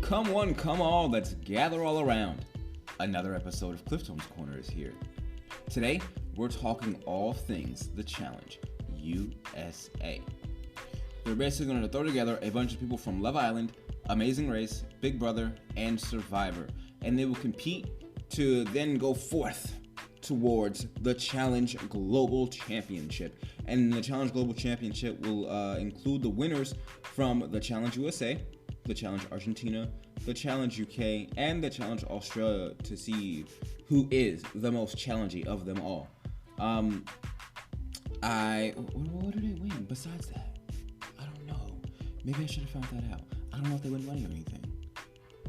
Come one, come all, let's gather all around. Another episode of Cliftone's Corner is here. Today, we're talking all things The Challenge USA. They're basically going to throw together a bunch of people from Love Island, Amazing Race, Big Brother, and Survivor, and they will compete to then go forth towards the Challenge Global Championship. And the Challenge Global Championship will include the winners from the Challenge USA, the Challenge Argentina, the Challenge UK, and the Challenge Australia to see who is the most challenging of them all. What did they win besides that? I don't know. Maybe I should have found that out. I don't know if they win money or anything.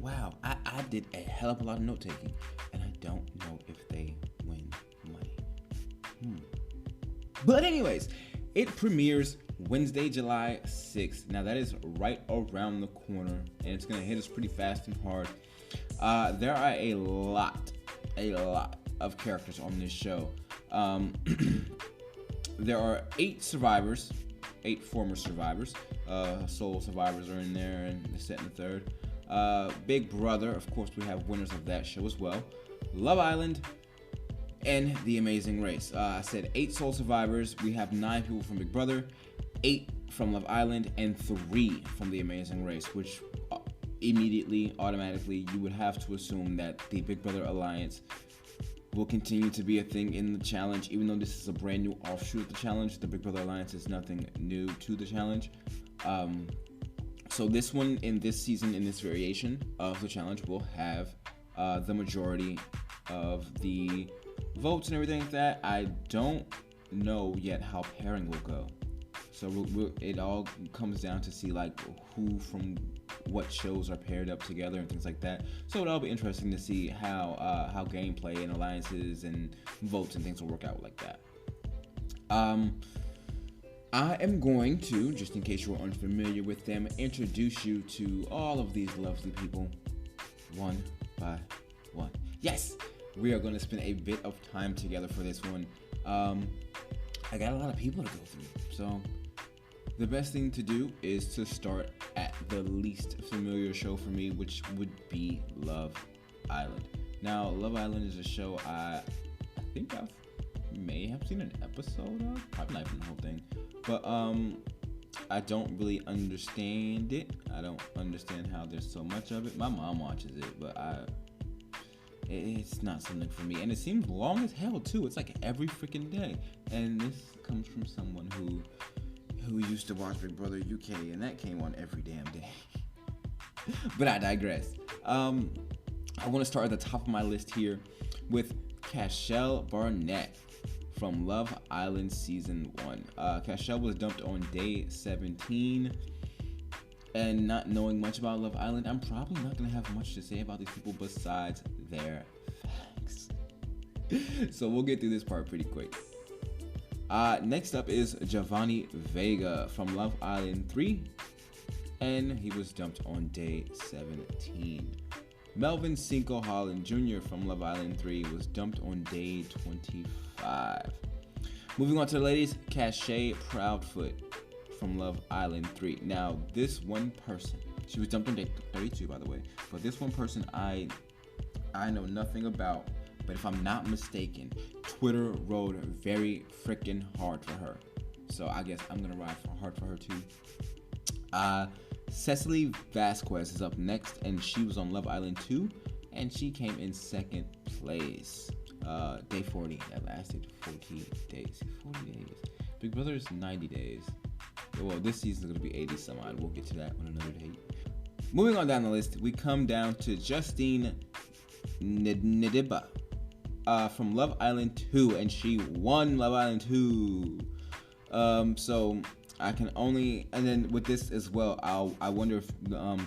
Wow, I did a hell of a lot of note taking, and I don't know if they win money. But anyways, it premieres Wednesday, July 6th. Now that is right around the corner, and it's gonna hit us pretty fast and hard. There are a lot of characters on this show. There are 8 survivors, 8 former survivors. Sole survivors are in there, and the second and third. Big Brother, of course, we have winners of that show as well. Love Island, and The Amazing Race. I said 8 sole survivors. We have 9 people from Big Brother, 8 from Love Island, and 3 from The Amazing Race, which immediately, automatically, you would have to assume that the Big Brother Alliance will continue to be a thing in the challenge. Even though this is a brand new offshoot of the challenge, the Big Brother Alliance is nothing new to the challenge. So this one, in this season, in this variation of the challenge, will have the majority of the votes and everything like that. I don't know yet how pairing will go. So it all comes down to see like who from what shows are paired up together and things like that. So it'll all be interesting to see how gameplay and alliances and votes and things will work out like that. I am going to, just in case you are unfamiliar with them, introduce you to all of these lovely people one by one. Yes, we are going to spend a bit of time together for this one. I got a lot of people to go through, so the best thing to do is to start at the least familiar show for me, which would be Love Island. Now, Love Island is a show I think I may have seen an episode of, probably not even the whole thing, but I don't really understand it. I don't understand how there's so much of it. My mom watches it, but it's not something for me, and it seems long as hell too. It's like every freaking day, and this comes from someone who used to watch Big Brother UK, and that came on every damn day. But I digress. I want to start at the top of my list here with Cashel Barnett from Love Island Season 1. Cashel was dumped on day 17, and not knowing much about Love Island, I'm probably not going to have much to say about these people besides their facts. So we'll get through this part pretty quick. Next up is Giovanni Vega from Love Island 3, and he was dumped on day 17. Melvin Cinco Holland Jr. from Love Island 3 was dumped on day 25. Moving on to the ladies, Cachet Proudfoot from Love Island 3. Now, this one person, she was dumped on day 32, by the way, but this one person I know nothing about, but if I'm not mistaken, Twitter rode very freaking hard for her. So I guess I'm going to ride hard for her too. Cecily Vasquez is up next, and she was on Love Island 2, and she came in second place. Day 40, that lasted 40 days. 40 days. Big Brother is 90 days. Well, this season is going to be 80 some odd. We'll get to that on another date. Moving on down the list, we come down to Justine Ndidiba from Love Island 2, and she won Love Island 2. So I can only, and then with this as well, I wonder if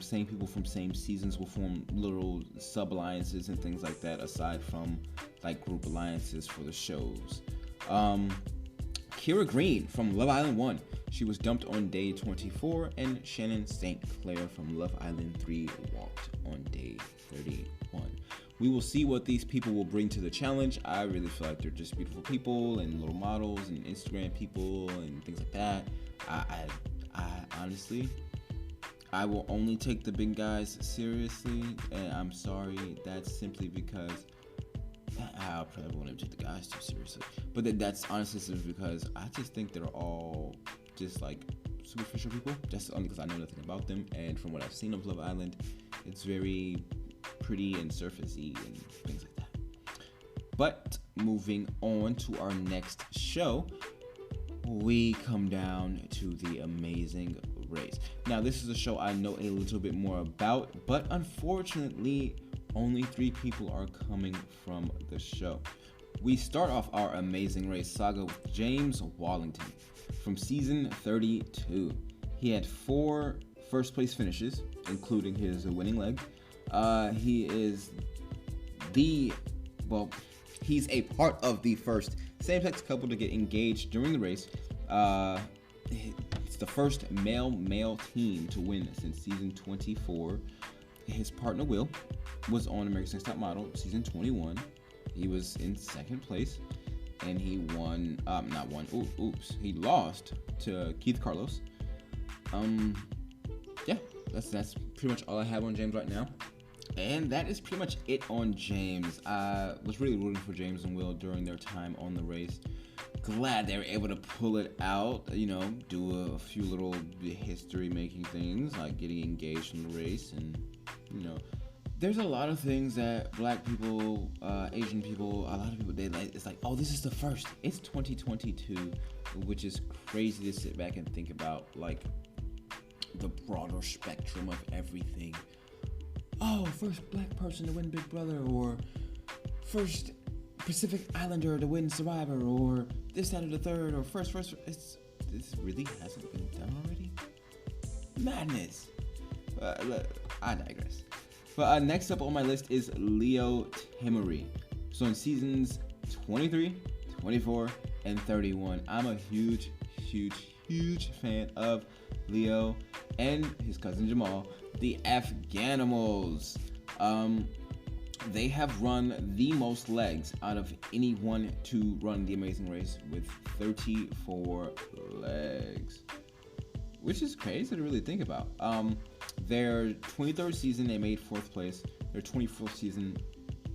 same people from same seasons will form little sub-alliances and things like that, aside from like group alliances for the shows. Kira Green from Love Island 1. She was dumped on day 24, and Shannon St. Clair from Love Island 3 walked on day 31. We will see what these people will bring to the challenge. I really feel like they're just beautiful people and little models and Instagram people and things like that. I honestly, I will only take the big guys seriously, and I'm sorry. That's simply because I probably won't even take the guys too seriously. But that's honestly simply because I just think they're all just like superficial people. Just only because I know nothing about them, and from what I've seen of Love Island, it's very pretty and surfacey and things like that. But moving on to our next show, we come down to The Amazing Race. Now, this is a show I know a little bit more about, but unfortunately, only 3 people are coming from the show. We start off our Amazing Race saga with James Wallington from season 32. He had 4 first place finishes, including his winning leg. He's a part of the first same-sex couple to get engaged during the race. It's the first male team to win since season 24. His partner Will was on America's Next Top Model season 21. He was in 2nd place, and he he lost to Keith Carlos. That's pretty much all I have on James right now. And that is pretty much it on James. I was really rooting for James and Will during their time on the race. Glad they were able to pull it out, do a few little history-making things, like getting engaged in the race. And, there's a lot of things that Black people, Asian people, a lot of people, it's like, oh, this is the first. It's 2022, which is crazy to sit back and think about, like, the broader spectrum of everything. Oh, first Black person to win Big Brother, or first Pacific Islander to win Survivor, or this, that, or the third, or first. This really hasn't been done already? Madness. I digress. But next up on my list is Leo Timmery. So in seasons 23, 24, and 31, I'm a huge fan of Leo and his cousin Jamal, the Afghanimals. They have run the most legs out of anyone to run the Amazing Race with 34 legs, which is crazy to really think about. Their 23rd season, they made 4th place. Their 24th season,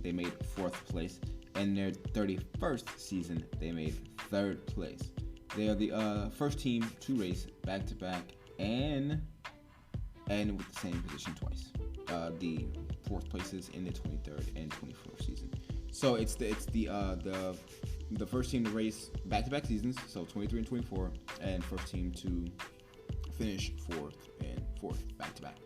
they made 4th place. And their 31st season, they made 3rd place. They are the first team to race back-to-back and with the same position twice. The 4th places in the 23rd and 24th season. So it's the first team to race back-to-back seasons, so 23 and 24, and first team to finish 4th and 4th back-to-back.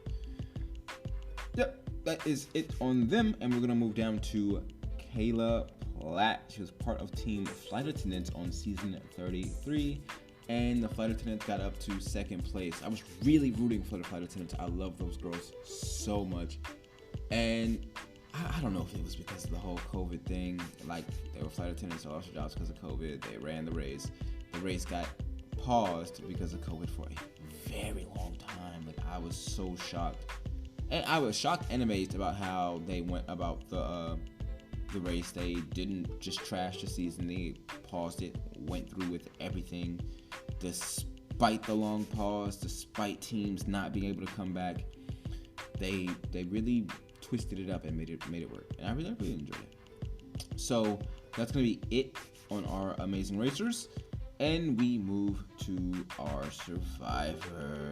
Yep, that is it on them, and we're gonna move down to Kayla Platt. She was part of Team Flight Attendants on season 33, and the Flight Attendants got up to 2nd place. I was really rooting for the Flight Attendants. I love those girls so much, and I don't know if it was because of the whole COVID thing. Like, they were flight attendants, so lost their jobs because of COVID. They ran the race. The race got paused because of COVID for a very long time. Like, I was so shocked. And I was shocked and amazed about how they went about the race. They didn't just trash the season. They paused it, went through with everything, despite the long pause, despite teams not being able to come back. They really twisted it up and made it work, and I really enjoyed it. So that's gonna be it on our Amazing Racers, and we move to our survivors.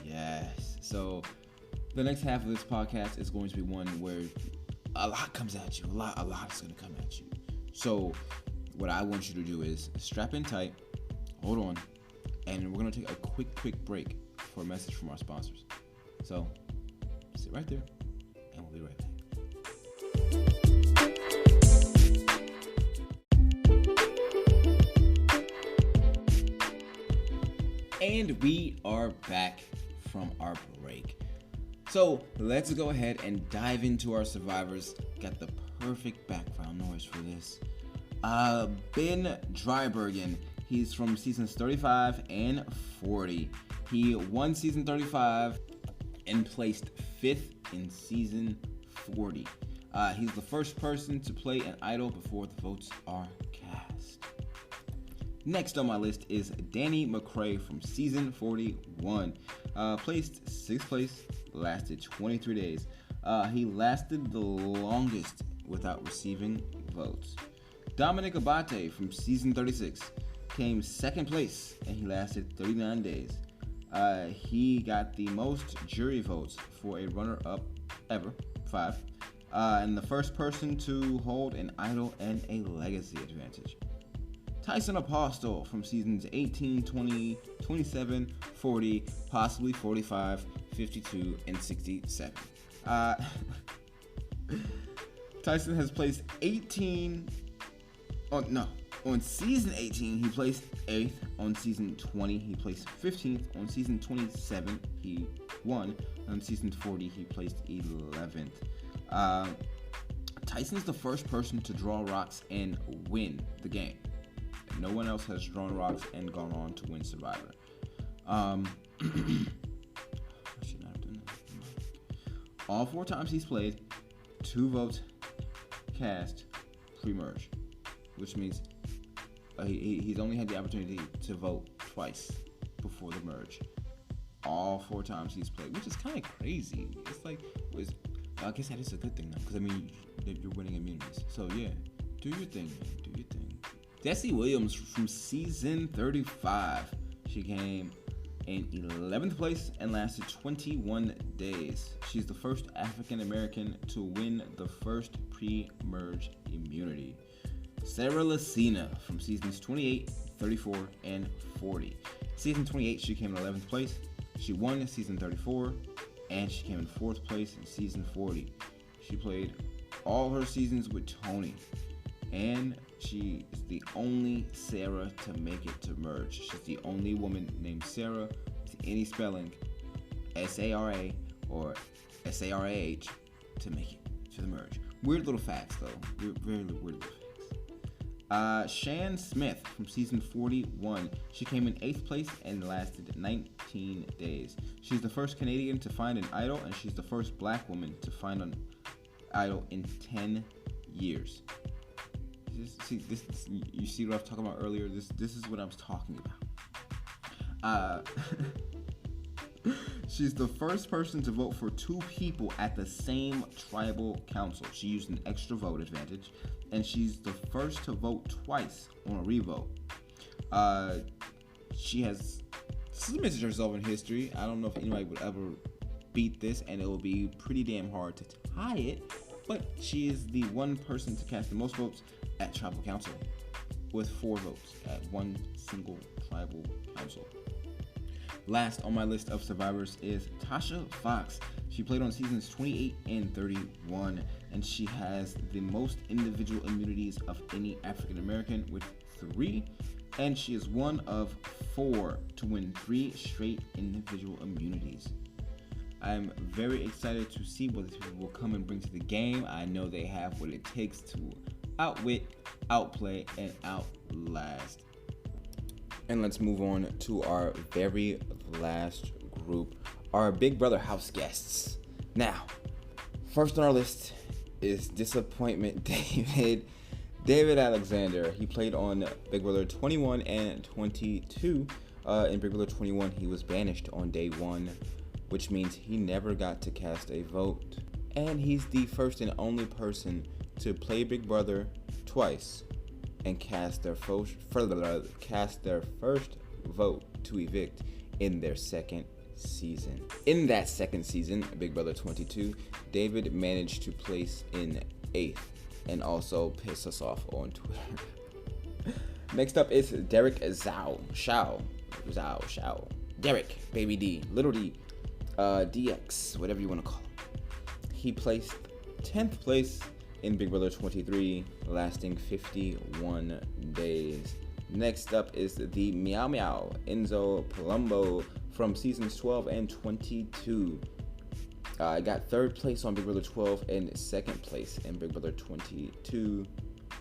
Yes. So the next half of this podcast is going to be one where a lot comes at you. A lot is gonna come at you. So what I want you to do is strap in tight, hold on, and we're gonna take a quick break for a message from our sponsors. So sit right there, and we'll be right back. And we are back from our break. So let's go ahead and dive into our survivors. Got the perfect background noise for this. Ben Drybergen. He's from seasons 35 and 40. He won season 35 and placed 5th in season 40. He's the first person to play an idol before the votes are cast. Next on my list is Danny McCrae from season 41. Placed 6th place, lasted 23 days. He lasted the longest without receiving votes. Dominic Abate from season 36 came 2nd place, and he lasted 39 days. He got the most jury votes for a runner-up ever, 5, and the first person to hold an idol and a legacy advantage. Tyson Apostle from seasons 18, 20, 27, 40, possibly 45, 52, and 67. Tyson has placed 18. On season 18, he placed 8th. On season 20, he placed 15th. On season 27, he won. On season 40, he placed 11th. Tyson's the first person to draw rocks and win the game. No one else has drawn rocks and gone on to win Survivor. I should not have done that. All 4 times he's played, 2 votes cast pre-merge, which means he's only had the opportunity to vote twice before the merge. All 4 times he's played, which is kind of crazy. It's like, I guess that is a good thing now, because I mean, you're winning immunities. So yeah, do your thing, man. Do your thing. Desi Williams from season 35. She came in 11th place and lasted 21 days. She's the first African American to win the first pre-merge immunity. Sarah Lacina from seasons 28, 34, and 40. Season 28, she came in 11th place. She won season 34, and she came in 4th place in season 40. She played all her seasons with Tony, and she is the only Sarah to make it to merge. She's the only woman named Sarah with any spelling, S-A-R-A or S-A-R-A-H, to make it to the merge. Weird little facts, though. Very weird little facts. Shan Smith from season 41. She came in 8th place and lasted 19 days. She's the first Canadian to find an idol, and she's the first black woman to find an idol in 10 years. You see what I was talking about earlier? This is what I was talking about. She's the first person to vote for 2 people at the same tribal council. She used an extra vote advantage, and she's the first to vote twice on a revote. She has cemented herself in history. I don't know if anybody would ever beat this, and it will be pretty damn hard to tie it, but she is the one person to cast the most votes at tribal council, with 4 votes at one single tribal council. Last on my list of survivors is Tasha Fox. She played on seasons 28 and 31, and she has the most individual immunities of any African American with 3, and she is one of 4 to win 3 straight individual immunities. I'm very excited to see what these people will come and bring to the game. I know they have what it takes to outwit, outplay, and outlast. And let's move on to our very last group, our Big Brother house guests. Now, first on our list is Disappointment David Alexander. He played on Big Brother 21 and 22. In Big Brother 21, he was banished on day 1, which means he never got to cast a vote. And he's the first and only person to play Big Brother twice and cast their first vote to evict in their second season. In that second season, Big Brother 22, David managed to place in 8th and also piss us off on Twitter. Next up is Derek Zhao. Derek, Baby D, Little D, DX, whatever you want to call him. He placed 10th place in Big Brother 23, lasting 51 days. Next up is the Meow Meow, Enzo Palumbo from seasons 12 and 22. I got 3rd place on Big Brother 12 and 2nd place in Big Brother 22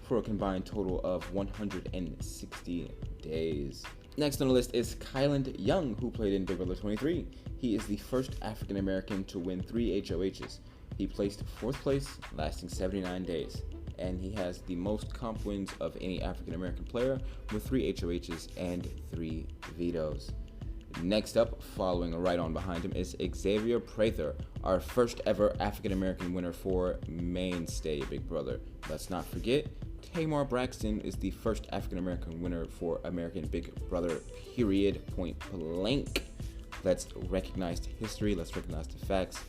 for a combined total of 160 days. Next on the list is Kyland Young, who played in Big Brother 23. He is the first African American to win 3 HOHs. He placed 4th place, lasting 79 days, and he has the most comp wins of any African American player with 3 HOHs and 3 vetoes. Next up, following right on behind him, is Xavier Prather, our first ever African American winner for Mainstay Big Brother. Let's not forget, Tamar Braxton is the first African American winner for American Big Brother, period, point blank. Let's recognize the history, let's recognize the facts.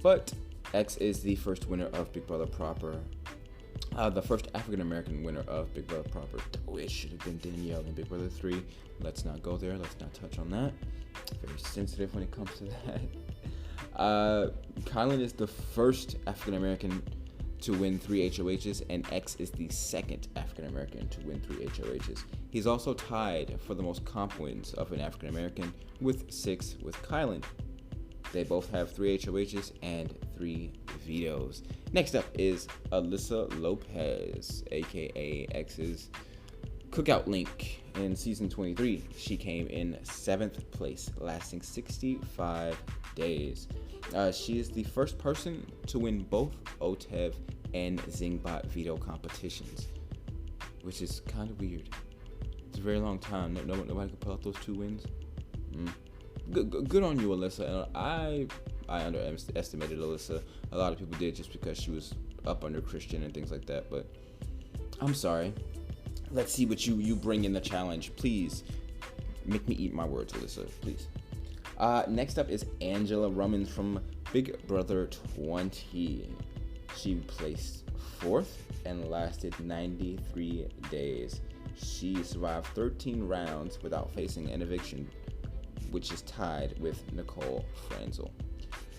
But X is the first winner of Big Brother proper. The first African American winner of Big Brother proper. Oh, it should have been Danielle in Big Brother 3. Let's not go there. Let's not touch on that. Very sensitive when it comes to that. Kylan is the first African American to win 3 HOHs, and X is the second African American to win 3 HOHs. He's also tied for the most comp wins of an African American with 6 with Kylan. They both have 3 HOHs and 3 vetoes. Next up is Alyssa Lopez, aka X's Cookout Link. In season 23, she came in 7th place, lasting 65 days. She is the first person to win both OTEV and Zingbot veto competitions, which is kind of weird. It's a very long time. Nobody could pull out those 2 wins. Good on you, Alyssa. I underestimated Alyssa. A lot of people did just because she was up under Christian and things like that. But I'm sorry. Let's see what you bring in the challenge. Please make me eat my words, Alyssa. Please. Next up is Angela Rummins from Big Brother 20. She placed 4th and lasted 93 days. She survived 13 rounds without facing an eviction, which is tied with Nicole Franzel.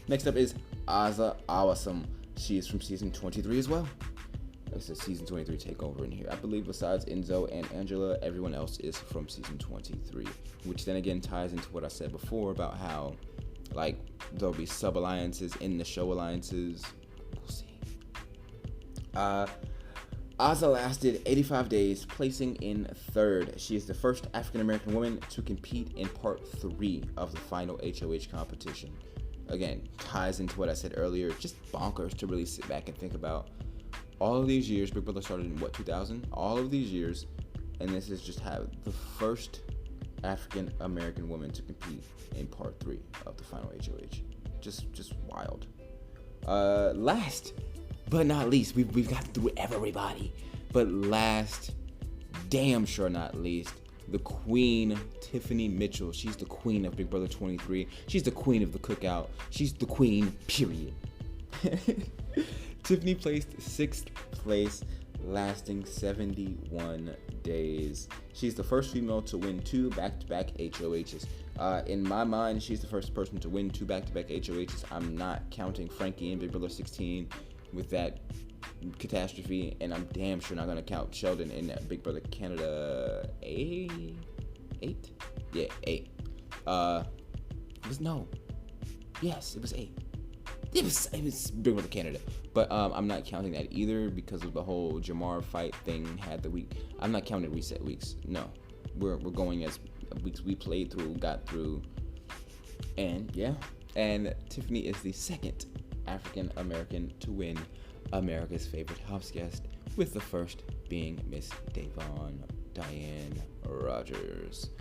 Next up is Aza Awesome. She is from season 23 as well. It's a season 23 takeover in here. I believe besides Enzo and Angela, everyone else is from season 23, which then again ties into what I said before about how, like, there'll be sub-alliances in the show alliances. We'll see. Aza lasted 85 days, placing in 3rd. She is the first African-American woman to compete in part 3 of the final HOH competition. Again, ties into what I said earlier. Just bonkers to really sit back and think about. All of these years, Big Brother started in 2000? All of these years, and this is just how the first African-American woman to compete in part 3 of the final HOH. Just wild. Last but not least, we've got through everybody. But last, damn sure not least, the queen, Tiffany Mitchell. She's the queen of Big Brother 23. She's the queen of the cookout. She's the queen, period. Tiffany placed 6th place, lasting 71 days. She's the first female to win 2 back-to-back HOHs. In my mind, she's the first person to win 2 back-to-back HOHs. I'm not counting Frankie in Big Brother 16 with that catastrophe, and I'm damn sure not going to count Sheldon in Big Brother Canada 8? Yeah, 8. It was 8. It was Big Brother Canada. But I'm not counting that either because of the whole Jamar fight thing had the week. I'm not counting reset weeks. No. We're going as weeks we played through, got through. And yeah. And Tiffany is the second African American to win America's Favorite House Guest, with the first being Miss Davon Diane Rogers.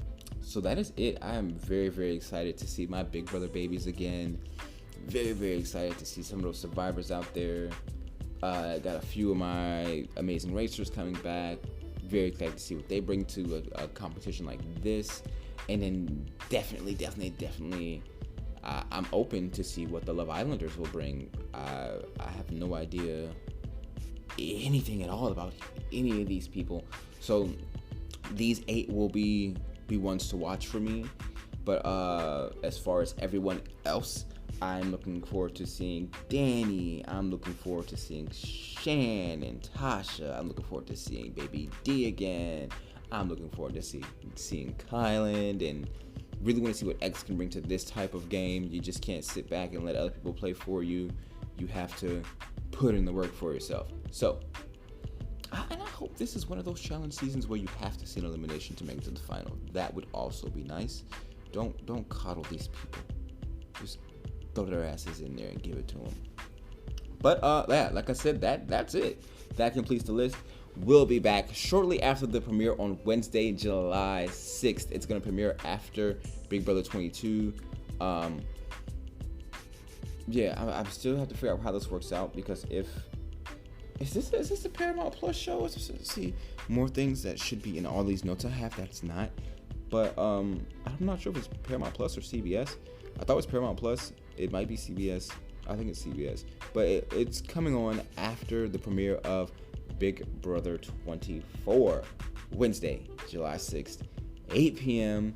So that is it. I am very, very excited to see my Big Brother babies again. Very, very excited to see some of those survivors out there. I got a few of my amazing racers coming back. Very excited to see what they bring to a competition like this. And then definitely, I'm open to see what the Love Islanders will bring. I have no idea anything at all about any of these people. So these 8 will be ones to watch for me. But as far as everyone else, I'm looking forward to seeing Danny. I'm looking forward to seeing Shan and Tasha. I'm looking forward to seeing Baby D again. I'm looking forward to seeing Kylan, and really want to see what X can bring to this type of game. You just can't sit back and let other people play for you. You have to put in the work for yourself. So, and I hope this is one of those challenge seasons where you have to see an elimination to make it to the final. That would also be nice. Don't coddle these people. Just throw their asses in there and give it to them. But yeah, like I said, that's it. That completes the list. will be back shortly after the premiere on Wednesday, July 6th. It's going to premiere after Big Brother 22. I still have to figure out how this works out, because is this a Paramount Plus show? See more things that should be in all these notes I have that's not. But I'm not sure if it's Paramount Plus or CBS. I thought it was Paramount Plus. It might be CBS. I think it's CBS. But it's coming on after the premiere of Big Brother 24, Wednesday, July 6th, 8 p.m.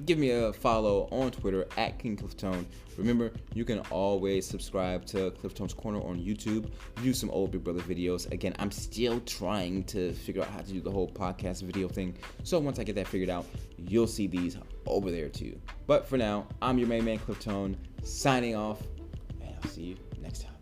Give me a follow on Twitter at King Cliftone. Remember, you can always subscribe to Cliftone's Corner on YouTube. View some old Big Brother videos. Again, I'm still trying to figure out how to do the whole podcast video thing. So once I get that figured out, you'll see these over there too. But for now, I'm your main man Cliftone, signing off, and I'll see you next time.